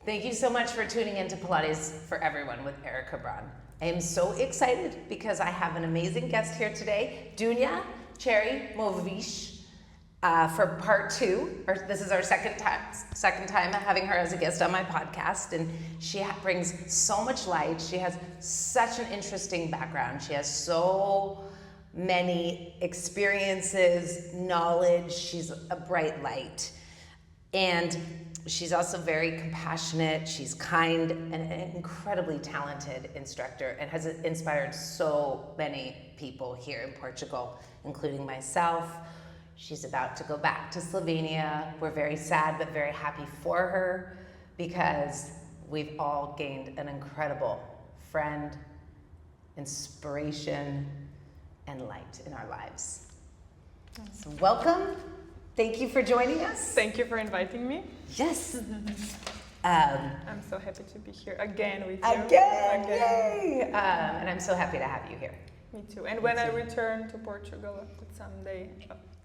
Thank you so much for tuning into Pilates for Everyone with Erica Braun. I am so excited because I have an amazing guest here today, Dunja Cerimovic, for part 2. This is our second time having her as a guest on my podcast, and she brings so much light. She has such an interesting background. She has so many experiences, knowledge. She's a bright light. And she's also very compassionate. She's kind and an incredibly talented instructor and has inspired so many people here in Portugal, including myself. She's about to go back to Slovenia. We're very sad but very happy for her because we've all gained an incredible friend, inspiration, and light in our lives. So welcome. Thank you for joining us. Thank you for inviting me. Yes. I'm so happy to be here again with you. Again. Yay! And I'm so happy to have you here. Me too. And when I return to Portugal someday,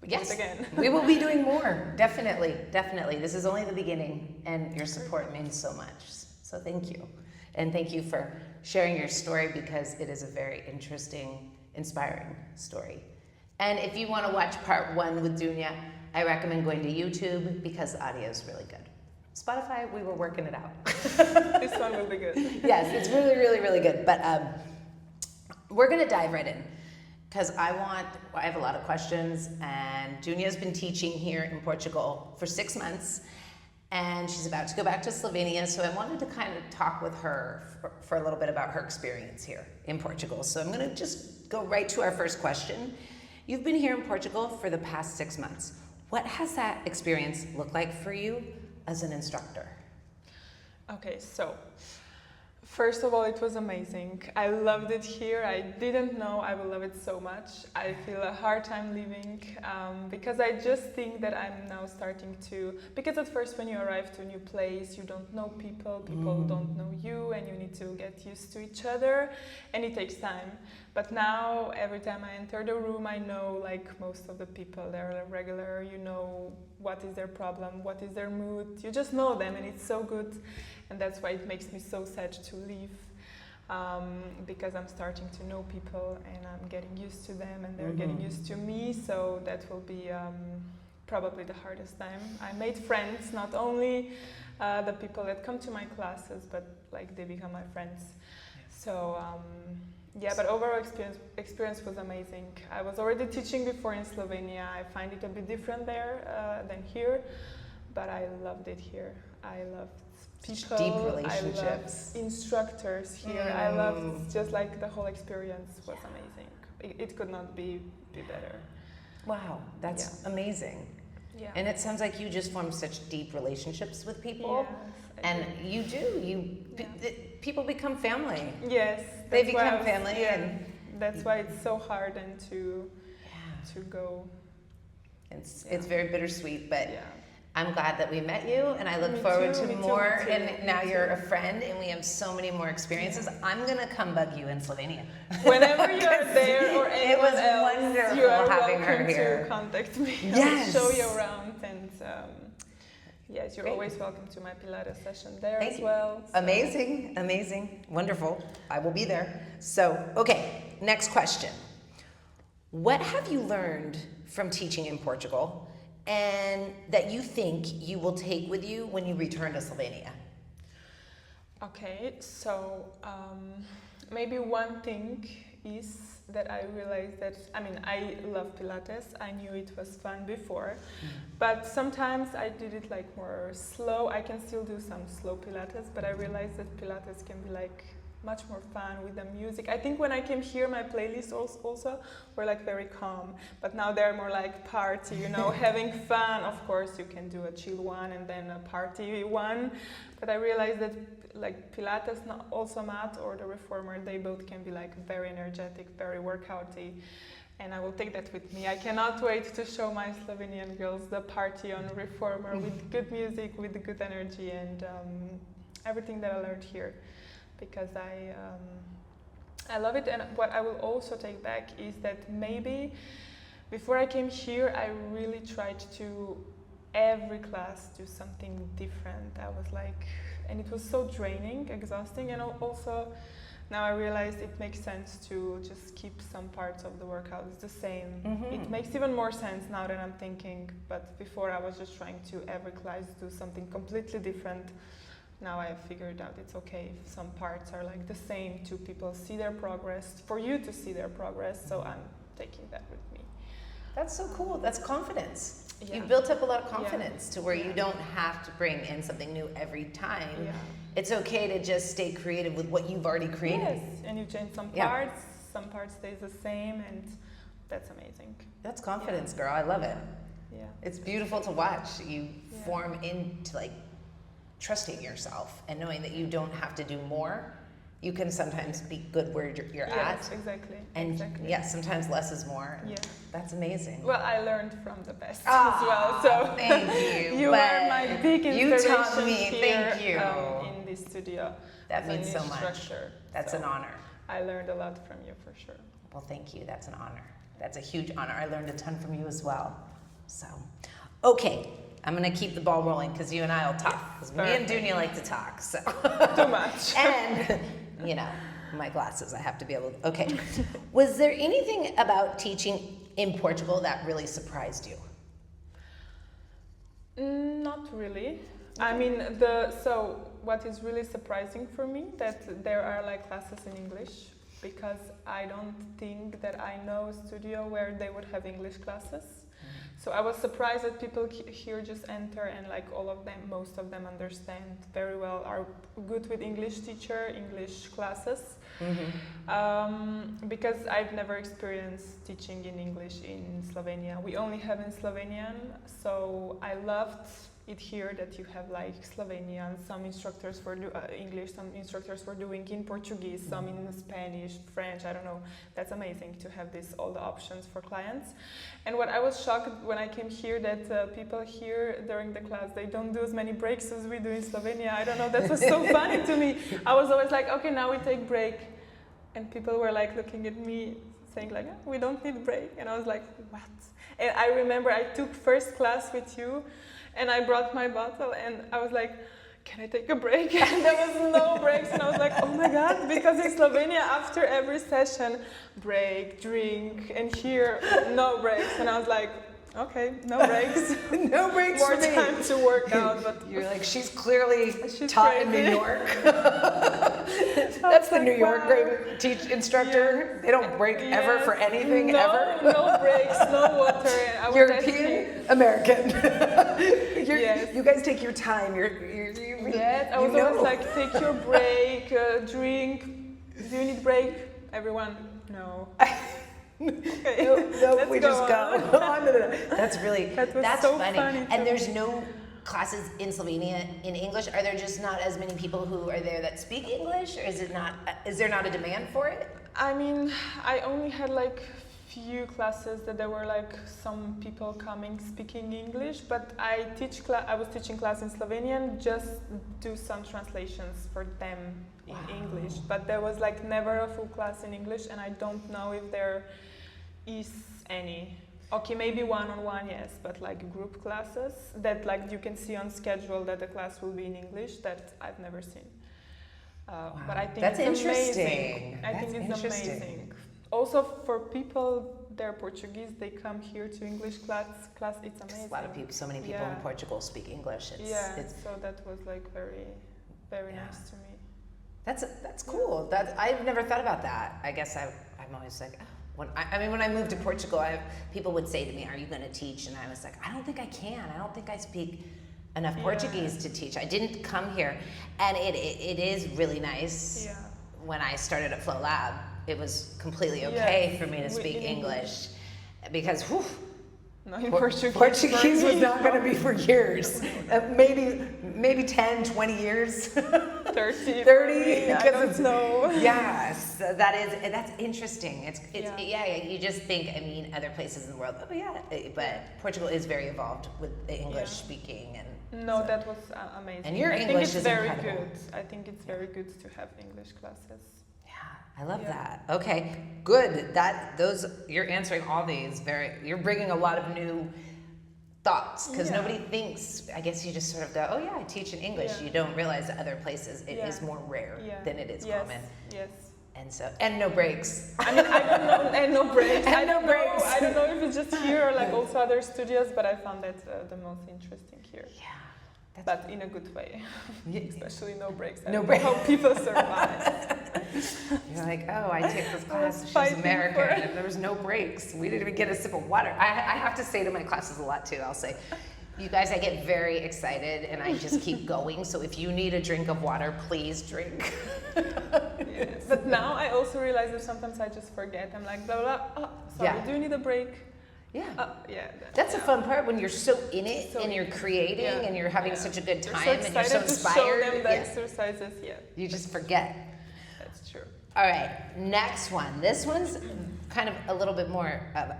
yes, again. We will be doing more. Definitely. This is only the beginning, and your support means so much. So thank you. And thank you for sharing your story because it is a very interesting, inspiring story. And if you want to watch part 1 with Dunja, I recommend going to YouTube because the audio is really good. Spotify, we were working it out. This one will be good. Yes, it's really, really, really good. But we're going to dive right in because I have a lot of questions, and Dunja's been teaching here in Portugal for 6 months, and she's about to go back to Slovenia. So I wanted to kind of talk with her for a little bit about her experience here in Portugal. So I'm going to just go right to our first question. You've been here in Portugal for the past 6 months. What has that experience looked like for you as an instructor? Okay, so first of all, it was amazing. I loved it here. I didn't know I would love it so much. I feel a hard time leaving because I just think that I'm now starting to, because at first when you arrive to a new place, you don't know people don't know you, and you need to get used to each other, and it takes time. But now, every time I enter the room, I know, like most of the people, they're regular, you know what is their problem, what is their mood, you just know them, and it's so good. And that's why it makes me so sad to leave, because I'm starting to know people, and I'm getting used to them, and they're getting used to me, so that will be probably the hardest time. I made friends, not only the people that come to my classes, but like they become my friends. So, yeah, but overall experience was amazing. I was already teaching before in Slovenia. I find it a bit different there than here, but I loved it here. I loved people. Deep relationships. I loved instructors here. I loved just like the whole experience was amazing. It could not be better. Wow, that's amazing. Yeah. And it sounds like you just formed such deep relationships with people. Yes, and you do. People become family. Yes. They become family. Yeah, and that's why it's so hard and to go. It's very bittersweet, but yeah. I'm glad that we met you, and I look forward to more. And now you're a friend, and we have so many more experiences. Yeah. I'm gonna come bug you in Slovenia. Whenever you're there or anyone else, wonderful you are having her welcome here. to contact me. Yes. I'll show you around, and yes, you're always welcome to my Pilates session there as well. So. Amazing, wonderful. I will be there. So, okay, next question. What have you learned from teaching in Portugal, and that you think you will take with you when you return to Slovenia? Okay, so maybe one thing is that I realized that, I love Pilates. I knew it was fun before, but sometimes I did it like more slow. I can still do some slow Pilates, but I realized that Pilates can be like much more fun with the music. I think when I came here, my playlists also were like very calm, but now they're more like party, having fun. Of course, you can do a chill one and then a party one, but I realized that like Pilates, also mat or the Reformer, they both can be like very energetic, very workouty, and I will take that with me. I cannot wait to show my Slovenian girls the party on Reformer with good music, with the good energy, and everything that I learned here, because I love it. And what I will also take back is that maybe before I came here, I really tried to every class do something different. I was like, and it was so draining, exhausting, and also now I realize it makes sense to just keep some parts of the workout the same. It makes even more sense now that I'm thinking, but before I was just trying to every class do something completely different. Now I figured out it's okay if some parts are like the same to people see their progress, for you to see their progress, so I'm taking that with me. That's so cool. That's confidence. Yeah. You built up a lot of confidence to where you don't have to bring in something new every time. Yeah. It's okay to just stay creative with what you've already created. Yes, and you change some parts, some parts stays the same, and that's amazing. That's confidence, girl. I love it. Yeah. It's beautiful to watch. You form into like trusting yourself and knowing that you don't have to do more. You can sometimes be good where you're at. Exactly. And exactly. yes, sometimes less is more. Yeah. That's amazing. Well, I learned from the best as well. So thank you. You are my big inspiration You taught me. here, Thank you. In this studio. That as means an so much. instructor. That's an honor. I learned a lot from you for sure. Well, thank you. That's an honor. That's a huge honor. I learned a ton from you as well. So, okay. I'm going to keep the ball rolling because you and I will talk. Because me and Dunja like to talk. So. Too much. And, you know, my glasses, I have to be able to. Okay. Was there anything about teaching in Portugal that really surprised you? Not really. I mean, so what is really surprising for me that there are like classes in English, because I don't think that I know a studio where they would have English classes. So I was surprised that people here just enter and like all of them, most of them understand very well, are good with English teacher, English classes. Because I've never experienced teaching in English in Slovenia. We only have in Slovenian, so I loved it here that you have like Slovenian, some instructors for English, some instructors were doing in Portuguese, some in Spanish, French, I don't know. That's amazing to have all the options for clients. And what I was shocked when I came here that people here during the class, they don't do as many breaks as we do in Slovenia. I don't know, that was so funny to me. I was always like, okay, now we take break. And people were like looking at me saying like, we don't need break. And I was like, what? And I remember I took first class with you and I brought my bottle and I was like, can I take a break? And there was no breaks and I was like, oh my God, because in Slovenia after every session, break, drink, and here, no breaks. And I was like, okay, no breaks. No breaks More for me. time to work out. But you're like, she's clearly taught crazy. in New York. That's the New York great instructor. They don't break ever for anything, ever. No breaks, no water. I was European, American. Yes. You guys take your time. Yes, I was always like, take your break, drink. Do you need break? Everyone, no. Okay. No, we just go. No. That's so funny. And there's no classes in Slovenia in English. Are there just not as many people who are there that speak English, or is there not a demand for it? I mean, I only had like few classes that there were like some people coming speaking English, but I was teaching class in Slovenian, just do some translations for them in English, but there was like never a full class in English, and I don't know if there is any. Okay, maybe one-on-one, yes, but like group classes that like you can see on schedule that the class will be in English, that I've never seen. But I think that's it's interesting. amazing. I think it's amazing. Also for people, they're Portuguese, they come here to English class, it's amazing. A lot of people, so many people in Portugal speak English. So that was like very, very nice to me. That's cool. I've never thought about that. I guess I'm always like, when I moved to Portugal, people would say to me, "Are you going to teach?" And I was like, "I don't think I can. I don't think I speak enough Portuguese to teach. I didn't come here." And it is really nice. Yeah. When I started at Flow Lab, it was completely okay for me to speak English because Portuguese was not going to be for years. Maybe 10, 20 years. 30 because I don't know. Yes, that's interesting. You just think, I mean, other places in the world, but Portugal is very involved with the English speaking that was amazing. And your English is very incredible. good. I think it's very good to have English classes. I love that. Okay, good. You're answering all these you're bringing a lot of new thoughts, because Yeah. nobody thinks, I guess you just sort of go, oh yeah, I teach in English. Yeah. You don't realize that other places it is Yeah. more rare Yeah. than it is Yes. common. Yes. And no breaks. I mean, I don't know, and no breaks. And I no don't breaks. know. I don't know if it's just here or like also other studios, but I found that the most interesting here. Yeah. But in a good way, especially no breaks. I No don't breaks. know how people survive. You're like, oh, I take this class. She's fighting American. for it. And there was no breaks. We didn't even get a sip of water. I have to say to my classes a lot too. I'll say, you guys, I get very excited and I just keep going. So if you need a drink of water, please drink. Yes. But now I also realize that sometimes I just forget. I'm like, blah, blah, oh, sorry, Yeah. do you need a break? Yeah. Yeah. That's the fun part when you're so in it So and you're creating yeah. and you're having Yeah. such a good You're time so and you're so excited inspired. to show them the Yeah. exercises. Yeah, You just forget. that's true. All right, next one. This one's kind of a little bit more of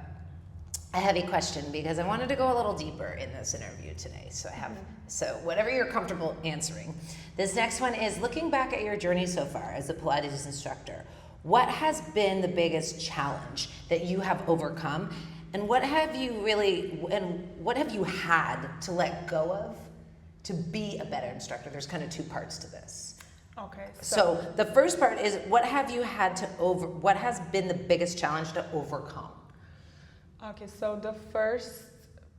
a heavy question because I wanted to go a little deeper in this interview today. So whatever you're comfortable answering. This next one is looking back at your journey so far as a Pilates instructor. What has been the biggest challenge that you have overcome, and what have you had to let go of to be a better instructor? There's kind of two parts to this. Okay. So the first part is what has been the biggest challenge to overcome? Okay, so the first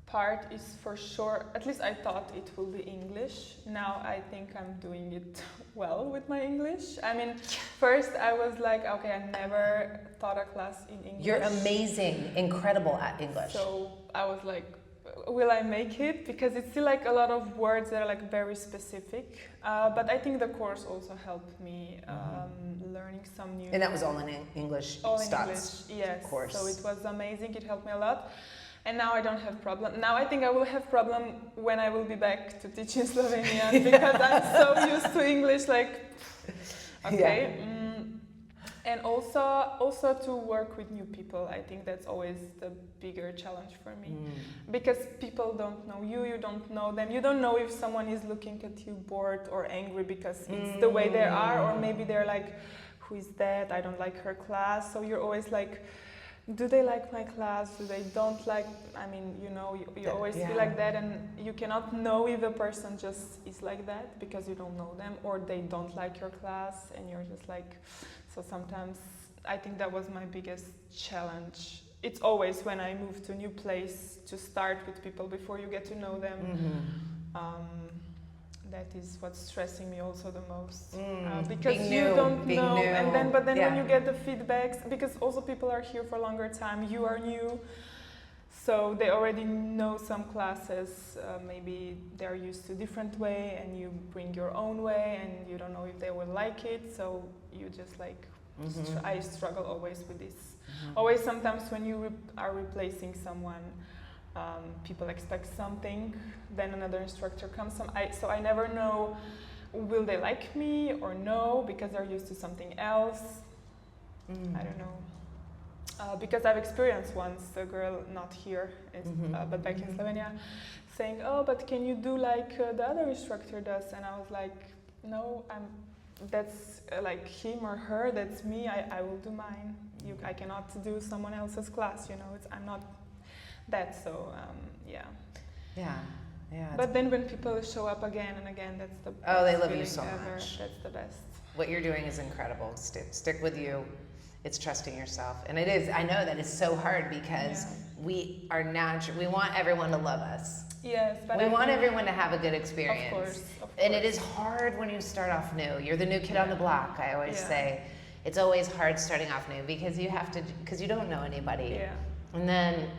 part is for sure, at least I thought it will be English. Now I think I'm doing it well with my English. I mean, first I was like, okay, I never taught a class in English. You're amazing, incredible at English. So I was like, will I make it? Because it's still like a lot of words that are like very specific. But I think the course also helped me learning some new. And that was all in English. All in stats English, yes. Course. So it was amazing. It helped me a lot. And now I don't have problem. Now I think I will have problem when I will be back to teach in Slovenia because I'm so used to English. Like, okay. Yeah. And also to work with new people. I think that's always the bigger challenge for me because people don't know you. You don't know them. You don't know if someone is looking at you bored or angry because it's the way they are, or maybe they're like, who is that? I don't like her class. So you're always like, do they like my class? Do they don't like? I mean, you always feel like that, and you cannot know if the person just is like that because you don't know them, or they don't like your class, and you're just like. So sometimes I think that was my biggest challenge. It's always when I move to a new place to start with people before you get to know them. That is what's stressing me also the most because you don't know, and then when you get the feedbacks, because also people are here for a longer time, you are new, so they already know some classes. Maybe they're used to a different way, and you bring your own way, and you don't know if they will like it. So you just like I struggle always with this. Always, sometimes when you are replacing someone. People expect something, then another instructor comes. So I never know, will they like me or no, because they're used to something else. I don't know. Because I've experienced once a girl, not here, but back in Slovenia, saying, oh, but can you do like the other instructor does? And I was like, no, that's like him or her, that's me, I will do mine. I cannot do someone else's class, I'm not that, so Yeah. But then when people show up again and again, that's the best. Oh, they love you so ever. much. That's the best. What you're doing is incredible. Stick with you. It's trusting yourself, and it is. I know that it's so hard because we are natural. We want everyone to love us. Yes, but we want everyone to have a good experience. Of course. And it is hard when you start off new. You're the new kid on the block. I always say, it's always hard starting off new because you don't know anybody. Yeah. And then.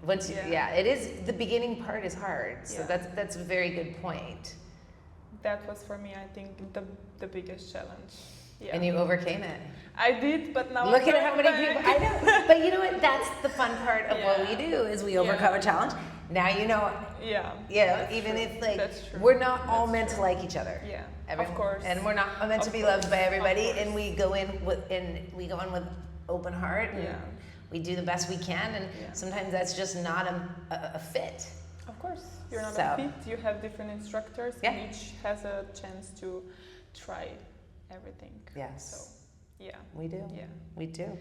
Once it is, the beginning part is hard, so that's a very good point. That was for me, I think, the biggest challenge. Yeah. And you overcame it. I did, but now look at how many people. I know, but you know what? That's the fun part of what we do is we overcome a challenge. Now you know. Even if we're not all meant to like each other. Yeah. Of course. And we're not meant to be loved by everybody, and we go in with open heart. We do the best we can, and sometimes that's just not a fit. Of course, you're not a fit. You have different instructors, and each has a chance to try everything. Yes. So, we do. Yeah. We do.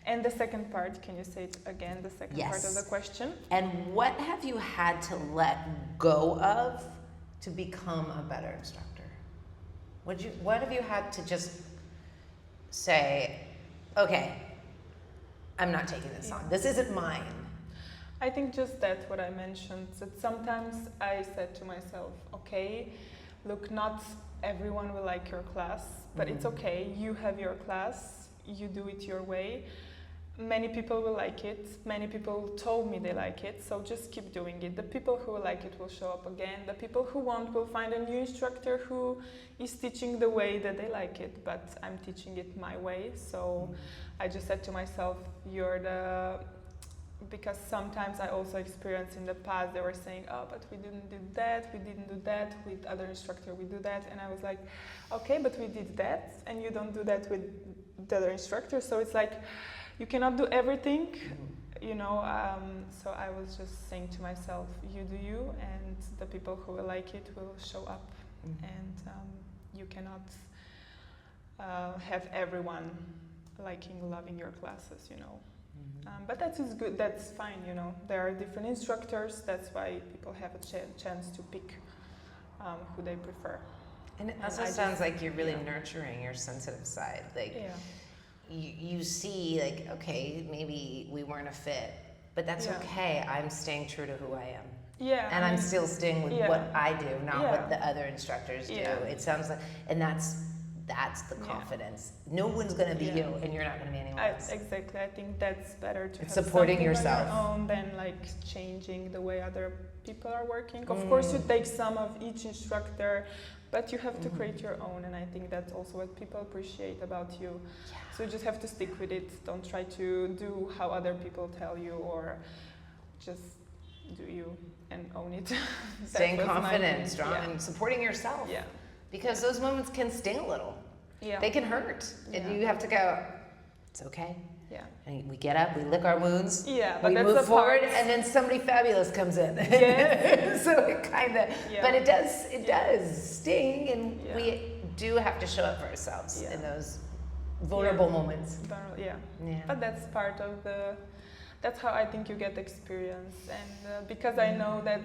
And the second part, can you say it again, the second part of the question? And what have you had to let go of to become a better instructor? What have you had to just say, okay, I'm not taking this on. This isn't mine. I think just that what I mentioned, that sometimes I said to myself, okay, look, not everyone will like your class, but it's okay, you have your class, you do it your way. Many people will like it, many people told me they like it, so just keep doing it. The people who like it will show up again, the people who won't will find a new instructor who is teaching the way that they like it, but I'm teaching it my way, so I just said to myself, because sometimes I also experienced in the past, they were saying, oh, but we didn't do that with other instructor, we do that, and I was like, okay, but we did that, and you don't do that with the other instructor, so it's like, you cannot do everything, you know, so I was just saying to myself, you do you, and the people who will like it will show up, and you cannot have everyone loving your classes, you know. But that is good, that's fine, you know. There are different instructors, that's why people have a chance to pick who they prefer. And it also sounds like you're really nurturing your sensitive side. Like, you see, like, okay, maybe we weren't a fit, but that's okay. I'm staying true to who I am. Yeah. And I'm still staying with what I do, not what the other instructors do. It sounds like, and that's the confidence. No one's going to be you, and you're not going to be anyone else. Exactly. I think that's better to have supporting something yourself on your own than like changing the way other people are working. Of course, you take some of each instructor, but you have to create your own, and I think that's also what people appreciate about you. So you just have to stick with it. Don't try to do how other people tell you, or just do you and own it. Staying confident, strong, and supporting yourself. Yeah. Because those moments can sting a little. Yeah. They can hurt. And you have to go, it's okay. Yeah. And we get up, we lick our wounds, but we that's move the forward, part. and then somebody fabulous comes in. Yes. So it kind of, but it does sting, and we do have to show up for ourselves in those vulnerable moments. Yeah. But that's part of that's how I think you get experience, and because I know that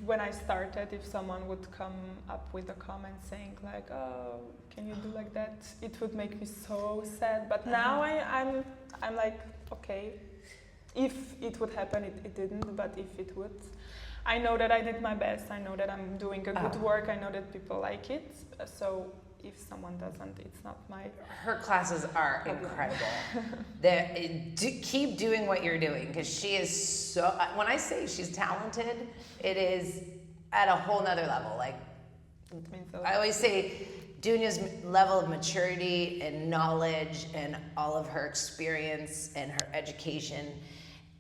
when I started, if someone would come up with a comment saying like, oh, can you do like that, it would make me so sad. But now I'm like, okay, if it would happen, it didn't, but if it would, I know that I did my best. I know that I'm doing a good work. I know that people like it. So if someone doesn't, it's not my... Her classes are incredible. Keep doing what you're doing, because she is so... When I say she's talented, it is at a whole nother level. Like, I always say Dunja's level of maturity and knowledge and all of her experience and her education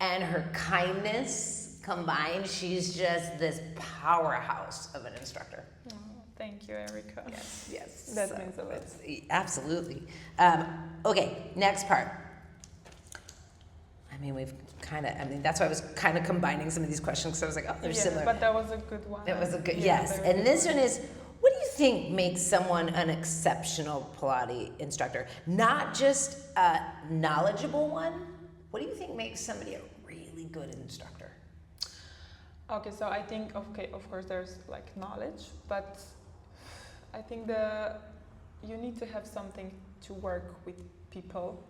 and her kindness combined, she's just this powerhouse of an instructor. Thank you, Erica. Yes. That means a lot. Absolutely. Okay, next part. I mean, that's why I was kind of combining some of these questions, because I was like, oh, they're similar. But that was a good one. That was a good, yes. And this one is, what do you think makes someone an exceptional Pilates instructor? Not just a knowledgeable one. What do you think makes somebody a really good instructor? Okay, so I think, of course, there's like knowledge, but I think you need to have something to work with people,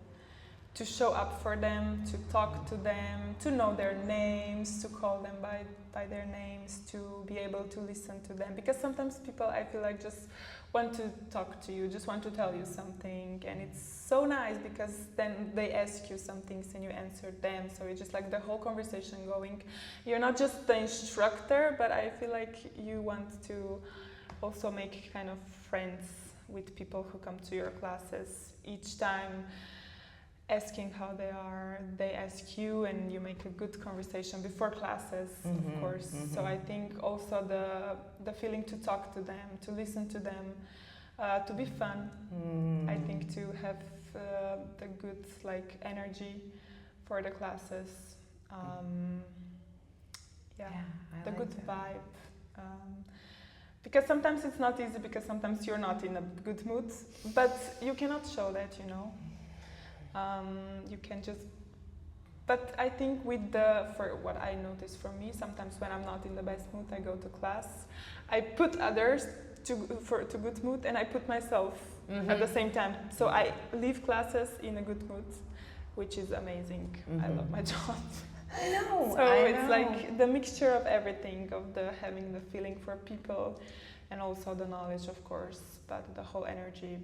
to show up for them, to talk to them, to know their names, to call them by their names, to be able to listen to them. Because sometimes people, I feel like, just want to talk to you, just want to tell you something, and it's so nice because then they ask you some things and you answer them, so it's just like the whole conversation going. You're not just the instructor, but I feel like you want to also make kind of friends with people who come to your classes. Each time asking how they are, they ask you, and you make a good conversation before classes, of course. So I think also the feeling to talk to them, to listen to them, to be fun. I think to have the good like energy for the classes. The good vibe. Because sometimes it's not easy, because sometimes you're not in a good mood, but you cannot show that, you know. You can just, but I think for what I notice for me, sometimes when I'm not in the best mood, I go to class, I put others to good mood, and I put myself at the same time. So I leave classes in a good mood, which is amazing. I love my job. I know. So it's like the mixture of everything, of having the feeling for people, and also the knowledge, of course, but the whole energy.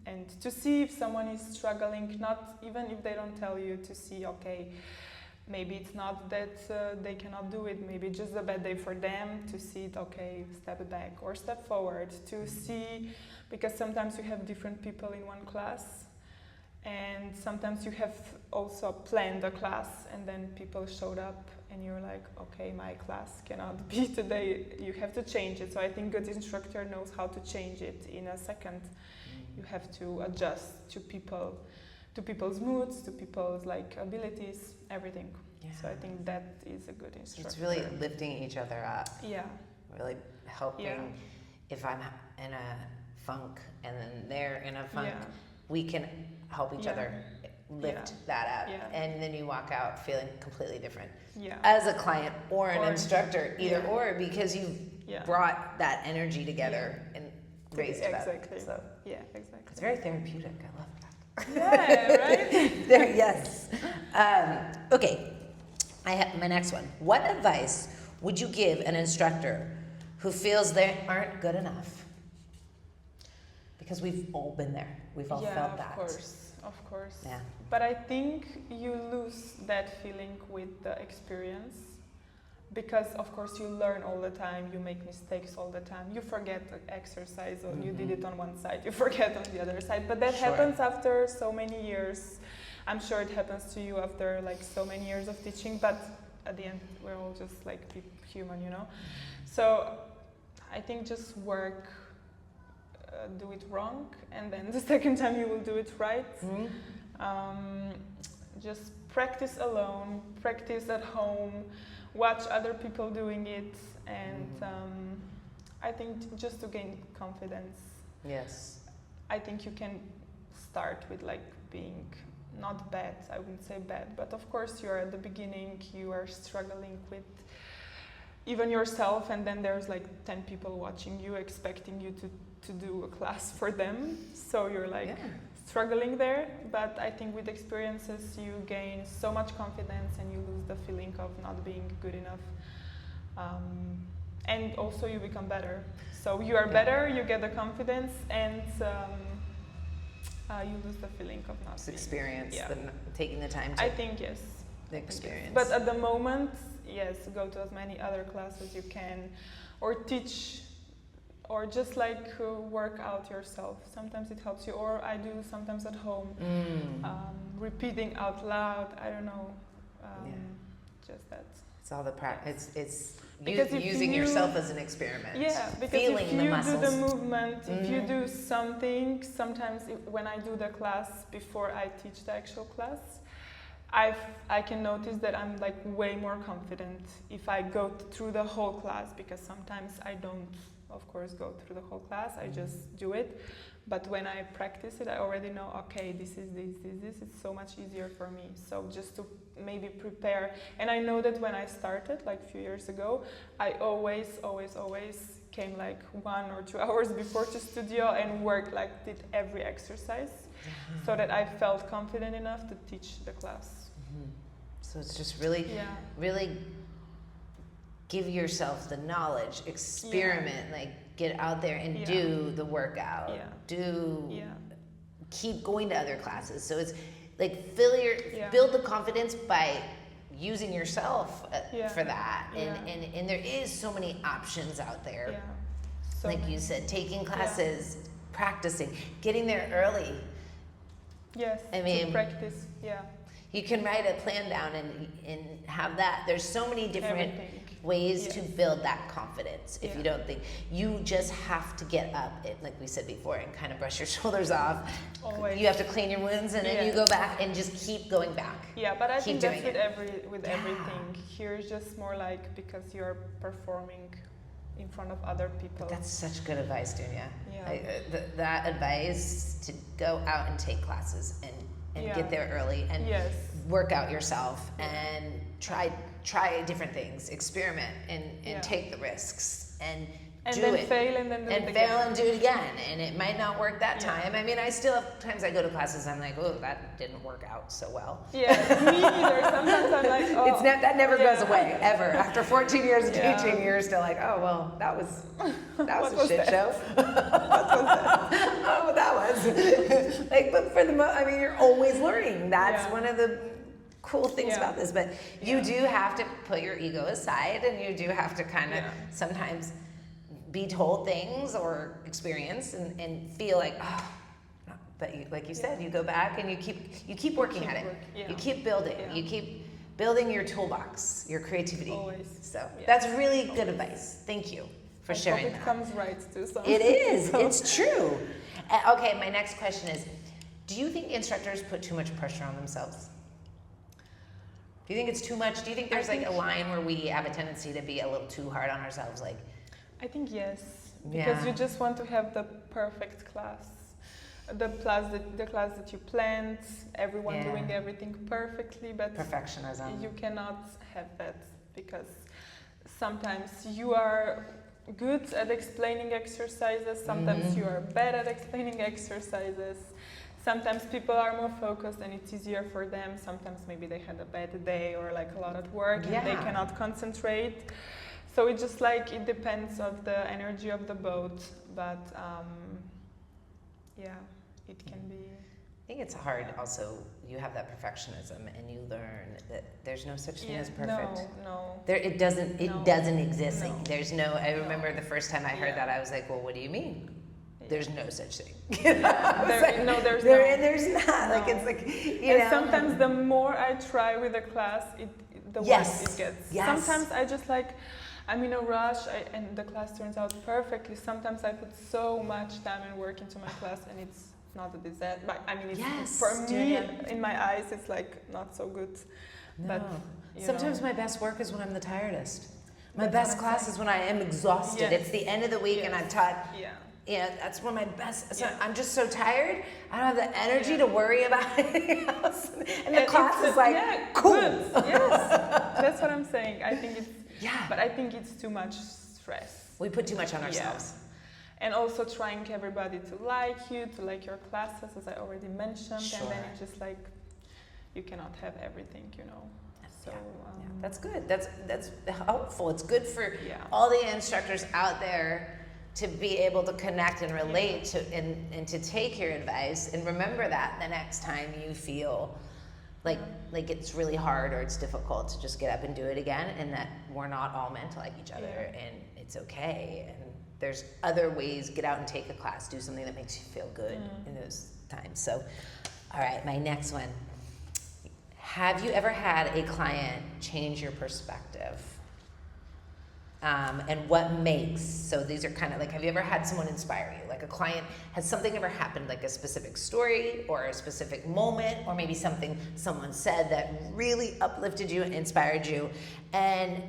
And to see if someone is struggling, not even if they don't tell you, to see, okay, maybe it's not that they cannot do it, maybe just a bad day for them, to see it, okay, step back or step forward, to see, because sometimes you have different people in one class, and sometimes you have also planned a class, and then people showed up, and you're like, okay, my class cannot be today, you have to change it. So I think good instructor knows how to change it in a second. You have to adjust to people's moods, to people's like abilities, everything. Yeah. So I think that is a good instructor. It's really lifting each other up. Yeah. Really helping. If I'm in a funk and then they're in a funk, we can help each other lift that up. Yeah. And then you walk out feeling completely different. Yeah. As a client or an instructor, either or, because you brought that energy together and raised it up. Exactly. So yeah, exactly. It's very therapeutic. I love that. Yeah, right? Yes. Okay. I have my next one. What advice would you give an instructor who feels they aren't good enough? Because we've all been there. We've all felt that. Of course. Yeah. But I think you lose that feeling with the experience, because of course you learn all the time, you make mistakes all the time, you forget the exercise, or you did it on one side, you forget on the other side, but that happens after so many years. I'm sure it happens to you after like so many years of teaching, but at the end we're all just like human, you know. So I think just work, do it wrong, and then the second time you will do it right. Just practice alone, practice at home, watch other people doing it, and I think just to gain confidence. Yes. I think you can start with like being not bad, I wouldn't say bad, but of course you're at the beginning, you are struggling with even yourself, and then there's like 10 people watching you, expecting you to do a class for them, so you're like struggling there. But I think with experiences you gain so much confidence, and you lose the feeling of not being good enough, and also you become better. So you are better, you get the confidence, and you lose the feeling of not being. Experience, taking the time to. I think yes. The experience. But at the moment, yes, go to as many other classes you can, or teach, or just like work out yourself. Sometimes it helps you, or I do sometimes at home, repeating out loud. I don't know, just that. It's all the practice. It's because using yourself as an experiment. Yeah, because feeling if you the muscles. do the movement, if you do something, sometimes when I do the class before I teach the actual class, I can notice that I'm like way more confident if I go through the whole class, because sometimes I don't, of course, go through the whole class, I just do it. But when I practice it, I already know, okay, this is this, it's so much easier for me. So just to maybe prepare. And I know that when I started, like a few years ago, I always came like 1 or 2 hours before to studio and worked, like did every exercise, so that I felt confident enough to teach the class. So it's just really give yourself the knowledge, experiment, like get out there and do the workout, keep going to other classes. So it's like build the confidence by using yourself for that. And there is so many options out there. So like you said, taking classes, practicing, getting there early. Yes, I mean, to practice, You can write a plan down and have that. There's so many different ways to build that confidence. If you don't think, you just have to get up, like we said before, and kind of brush your shoulders off. Always. You have to clean your wounds, and then you go back and just keep going back. Yeah, but I think that's with everything. Here is just more like because you're performing in front of other people. But that's such good advice, Dunja. That advice to go out and take classes and and Yeah. get there early and Yes. work out yourself and try different things, experiment and Yeah. take the risks and do then it. fail and then do it and again. fail and do it again, and it might not work that Yeah. time. I mean, I still have times I go to classes, I'm like, oh, that didn't work out so well. Yeah, me either. Sometimes I'm like, oh. That never yeah. goes away ever. After 14 years of Yeah. teaching, you're still like, oh well, that was What a was shit that? show. Oh, that was like, but for the I mean, you're always learning. That's Yeah. one of the cool things Yeah. about this. But you Yeah. do have to put your ego aside, and you do have to kind of Yeah. sometimes be told things or experience and feel like, oh. But you, like you said, you go back and you keep working at it. Yeah. You keep building. Yeah. You keep building your toolbox, your creativity. Always. So Yeah. that's really good advice. Thank you for I sharing hope it that. comes right too. So. It is. So- It's true. Okay, my next question is, do you think instructors put too much pressure on themselves? Do you think it's too much? Do you think there's like a line where we have a tendency to be a little too hard on ourselves? Like, I think yes, Yeah. because you just want to have the perfect class, the class that you planned, everyone Yeah. doing everything perfectly, but perfectionism. you cannot have that because sometimes you are good at explaining exercises, sometimes you are bad at explaining exercises. Sometimes people are more focused and it's easier for them. Sometimes maybe they had a bad day or like a lot at work and they Yeah. cannot concentrate. So it's just like it depends of the energy of the boat, but yeah, it can be. I think it's hard also, you have that perfectionism and you learn that there's no such thing as perfect. No. It doesn't exist. No. Like, there's no, I remember the first time I heard Yeah. that, I was like, well, what do you mean? There's no such thing. There's And there's not. Like, No. it's like, And sometimes the more I try with a class, the Yes. worse it gets. Yes. Sometimes I just like, I'm in a rush and the class turns out perfectly. Sometimes I put so much time and work into my class and it's not a disaster. But I mean, it's, Yes, for me, Dunja. in my eyes, it's like not so good. No. But you Sometimes know. my best work is when I'm the tiredest. My That's best what I'm class saying. is when I am exhausted. Yes. It's the end of the week and Yes. I've taught. Yeah. Yeah, that's one of my best. So Yeah. I'm just so tired. I don't have the energy Yeah. to worry about anything else. And the class it's is like, yeah, cool. Good. Yes. That's what I'm saying. I think it's. Yeah. But I think it's too much stress. We put too much on ourselves. Yeah. And also trying everybody to like you, to like your classes, as I already mentioned. Sure. And then it's just like, you cannot have everything, you know. So, Yeah, that's good. That's helpful. It's good for Yeah. all the instructors out there to be able to connect and relate to and to take your advice and remember that the next time you feel like it's really hard or it's difficult to just get up and do it again, and that we're not all meant to like each other, and it's okay, and there's other ways. Get out and take a class, do something that makes you feel good in those times. So, all right, my next one. Have you ever had a client change your perspective? And what makes, so these are kind of like, have you ever had someone inspire you? Like a client, has something ever happened, like a specific story or a specific moment, or maybe something someone said that really uplifted you and inspired you? And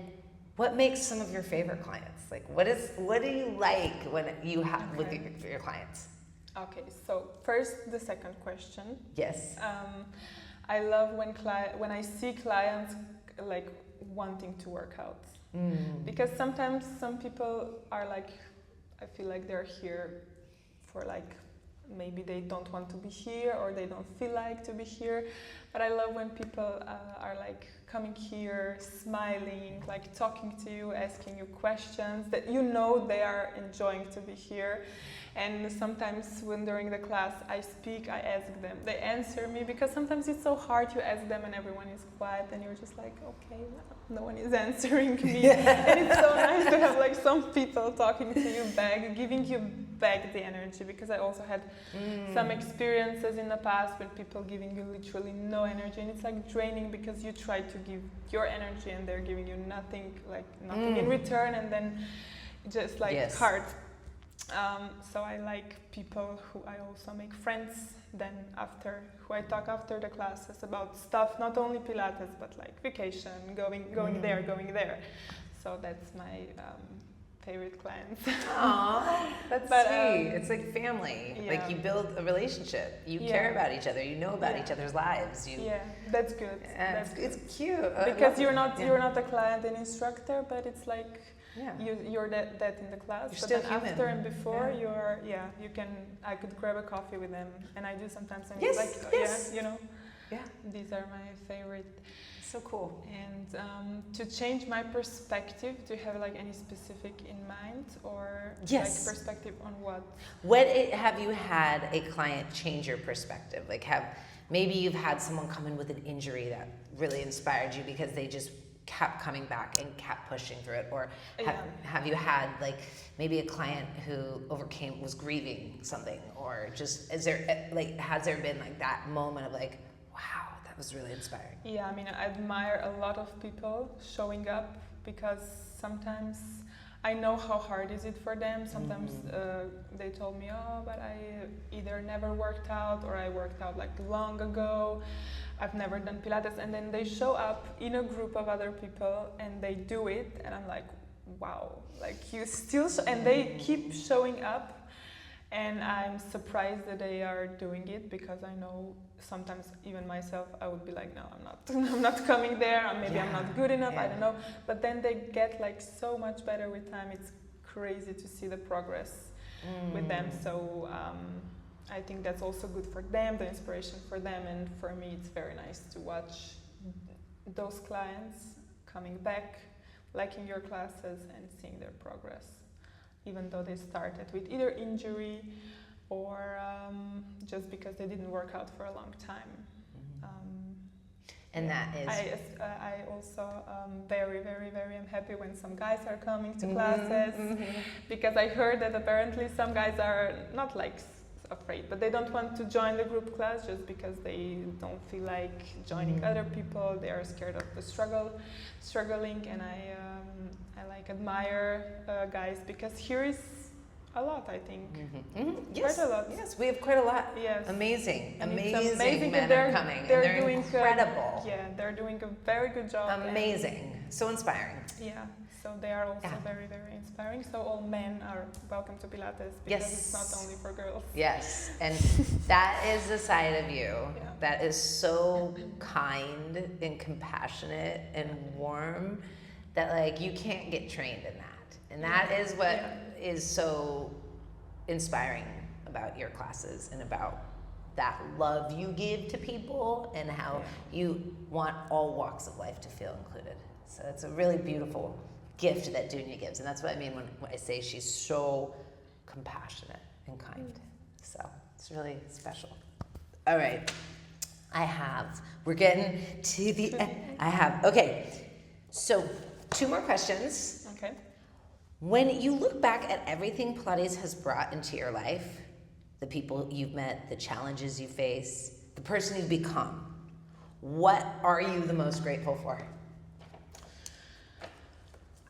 what makes some of your favorite clients? Like what do you like when you have with your clients? Okay, so first, the second question. Yes. I love when I see clients like wanting to work out. Because sometimes some people are like, I feel like they're here for like, maybe they don't want to be here or they don't feel like to be here. But I love when people are like coming here, smiling, like talking to you, asking you questions that you know they are enjoying to be here. And sometimes when during the class I speak, I ask them, they answer me, because sometimes it's so hard, you ask them and everyone is quiet and you're just like, okay, no one is answering me. And it's so nice to have like some people talking to you back, giving you back the energy, because I also had some experiences in the past with people giving you literally no energy, and it's like draining because you try to give your energy and they're giving you nothing in return, and then just like hard. So I like people who I also make friends then who I talk after the classes about stuff, not only Pilates, but like vacation, going there. So that's favorite clients. Aw, that's But, sweet. It's like family. yeah. Like you build a relationship. You Yeah. care about each other. You know about Yeah. each other's lives. You, Yeah, that's good. and That's it's good. cute. I Because love you're it. not Yeah. you're not a client and instructor, but it's like Yeah. you're that in the class. You're but still then human. after and before Yeah. you can. I could grab a coffee with them, and I do sometimes. And Yes, it's like yes. yeah, these are my favorite. So cool. And to change my perspective, do you have like any specific in mind, or Yes. like perspective on what? Have you had a client change your perspective? Like maybe you've had someone come in with an injury that really inspired you because they just kept coming back and kept pushing through it, or have you had like maybe a client who was grieving something, or just has there been like that moment of like, wow, that was really inspiring? Yeah, I mean, I admire a lot of people showing up, because sometimes I know how hard is it for them. Sometimes they told me, oh, but I either never worked out, or I worked out like long ago. I've never done Pilates. And then they show up in a group of other people and they do it. And I'm like, wow, like you still, and they keep showing up. And I'm surprised that they are doing it, because I know sometimes even myself, I would be like, no, I'm not coming there, or maybe I'm not good enough, I don't know. But then they get like so much better with time. It's crazy to see the progress with them. So I think that's also good for them, the inspiration for them. And for me, it's very nice to watch those clients coming back, liking your classes and seeing their progress, even though they started with either injury or just because they didn't work out for a long time. And that is... I also very, very, very am happy when some guys are coming to classes, because I heard that apparently some guys are not like afraid, but they don't want to join the group class just because they don't feel like joining other people. They are scared of the struggling, and I like admire guys, because here is a lot, I think. Yes, quite a lot. Yes, we have quite a lot. Yes. Amazing And men that are coming. They're doing incredible. they're doing a very good job. Amazing. So inspiring. Yeah. So they are also very, very inspiring. So all men are welcome to Pilates, because it's not only for girls. Yes, and that is the side of you that is so kind and compassionate and warm, that like you can't get trained in that. And that is what is so inspiring about your classes, and about that love you give to people, and how you want all walks of life to feel included. So it's a really beautiful gift that Dunja gives, and that's what I mean when I say she's so compassionate and kind. So it's really special. All right, we're getting to the end. Okay, so 2 more questions. Okay. When you look back at everything Pilates has brought into your life, the people you've met, the challenges you face, the person you've become, what are you the most grateful for?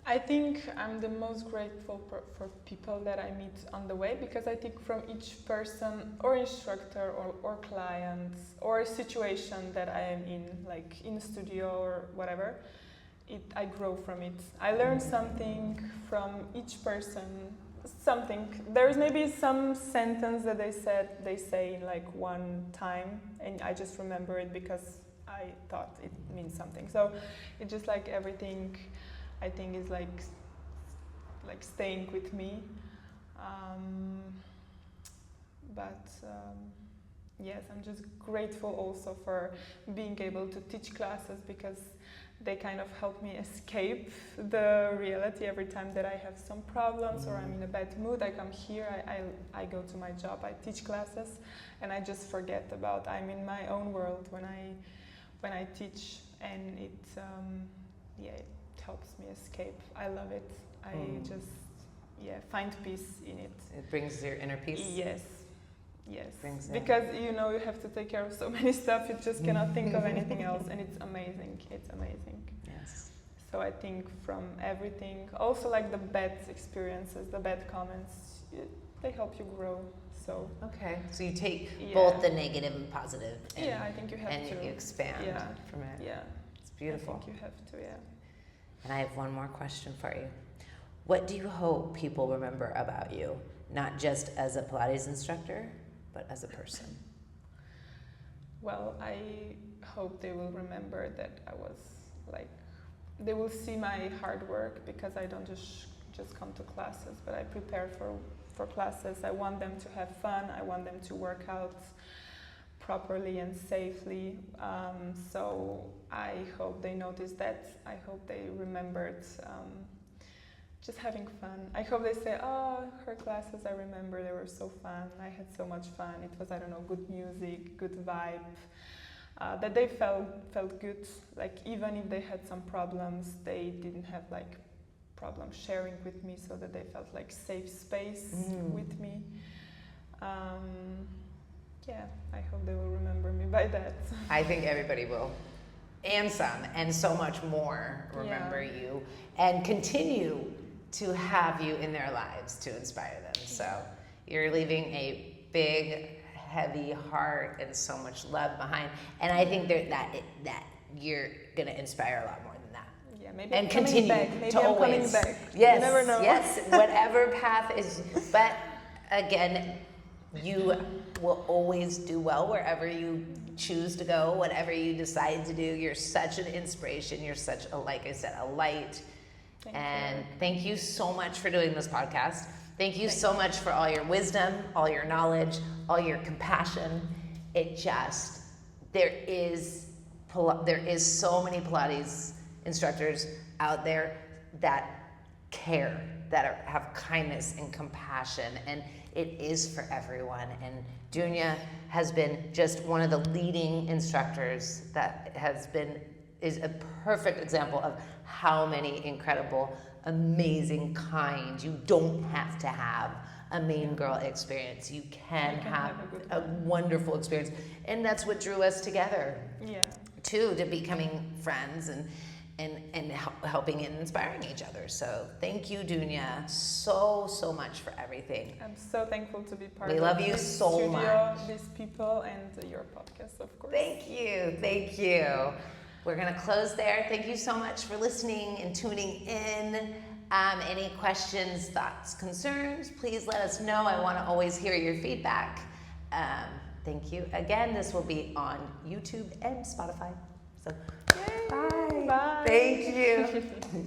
I think I'm the most grateful for people that I meet on the way, because I think from each person or instructor or client or situation that I am in, like in the studio or whatever, I grow from it. I learn something from each person, something. There's maybe some sentence that they say in like one time, and I just remember it because I thought it means something. So it's just like everything, I think, is like staying with me. Yes, I'm just grateful also for being able to teach classes, because they kind of help me escape the reality every time that I have some problems or I'm in a bad mood. I come here, I go to my job, I teach classes, and I just forget about, I'm in my own world when I teach, and it helps me escape. I love it. I just find peace in it. It brings your inner peace? Yes. Because you have to take care of so many stuff, you just cannot think of anything else, and it's amazing. Yes. So I think from everything, also like the bad experiences, the bad comments, they help you grow. So okay, so you take both the negative and positive, and, I think you have to, and you expand from it. Yeah, it's beautiful. I think you have to. And I have one more question for you. What do you hope people remember about you? Not just as a Pilates instructor, but as a person. Well, I hope they will remember that I was like, they will see my hard work, because I don't just come to classes, but I prepare for classes. I want them to have fun. I want them to work out properly and safely. So I hope they noticed that. I hope they remembered just having fun. I hope they say, oh, her classes, I remember, they were so fun. I had so much fun. It was, I don't know, good music, good vibe. That they felt good. Like, even if they had some problems, they didn't have like problems sharing with me, so that they felt like safe space with me. Yeah, I hope they will remember me by that. I think everybody will. And some, and so much more remember you and continue to have you in their lives to inspire them. So you're leaving a big, heavy heart and so much love behind. And I think that you're going to inspire a lot more than that. Yeah, maybe and I'm continue coming back. Maybe to I'm always. coming back. Yes, you never know. yes, whatever path is. But again, you will always do well wherever you choose to go, whatever you decide to do. You're such an inspiration. You're such a, like I said, a light. Thank you so much for doing this podcast. Thank you so much for all your wisdom, all your knowledge, all your compassion. There is so many Pilates instructors out there that care, that have kindness and compassion, and it is for everyone. And Dunja has been just one of the leading instructors that is a perfect example of how many incredible, amazing, kind. You don't have to have a mean girl experience. You can have a wonderful experience. And that's what drew us together. Yeah. Too, to becoming friends and helping and inspiring each other. So thank you, Dunja, so much for everything. I'm so thankful to be part We of love you this so studio, much. these people, and your podcast, of course. Thank you. We're going to close there. Thank you so much for listening and tuning in. Any questions, thoughts, concerns, please let us know. I want to always hear your feedback. Thank you. Again, this will be on YouTube and Spotify. So, Yay. Bye. Thank you.